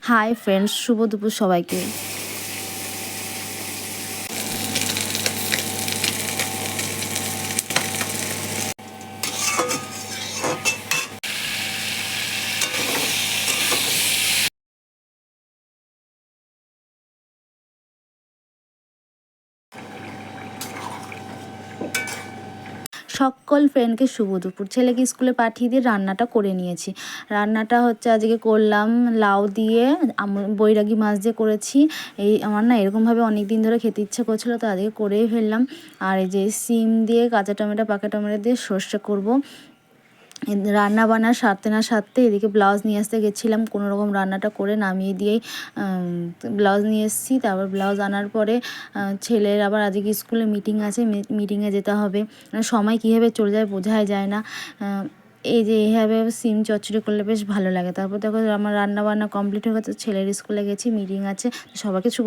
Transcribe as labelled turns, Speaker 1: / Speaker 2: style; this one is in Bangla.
Speaker 1: হাই ফ্রেন্ডস, শুভ দুপুর সবাইকে। সকল ফ্রেন্ডকে শুভ দুপুর। ছেলেকে স্কুলে পাঠিয়ে দিয়ে রান্নাটা করে নিয়েছি। রান্নাটা হচ্ছে আজকে করলাম লাউ দিয়ে, বৈরাগী মাছ দিয়ে করেছি। আমার না এরকমভাবে অনেক দিন ধরে খেতে ইচ্ছে করছিলো, তো আজকে করেই ফেললাম। আর এই যে সিম দিয়ে, কাঁচা টমেটো, পাকা টমেটো দিয়ে সর্ষে করব। রান্না বান্না সারতে না সারতে এদিকে ব্লাউজ নিয়ে আসতে গেছিলাম, কোনো রকম রান্নাটা করে নামিয়ে দিয়েই ব্লাউজ নিয়ে এসেছি। তারপর ব্লাউজ আনার পরে ছেলের আবার আজকে স্কুলে মিটিং আছে, মিটিংয়ে যেতে হবে। সময় কীভাবে চলে যায় বোঝাই যায় না। এই যে এইভাবে সিম চচ্চড়ি করলে বেশ ভালো লাগে। তারপর দেখো আমার রান্না বান্না কমপ্লিট হয়ে গেছে, ছেলের স্কুলে গেছি, মিটিং আছে। সবাইকে শুভ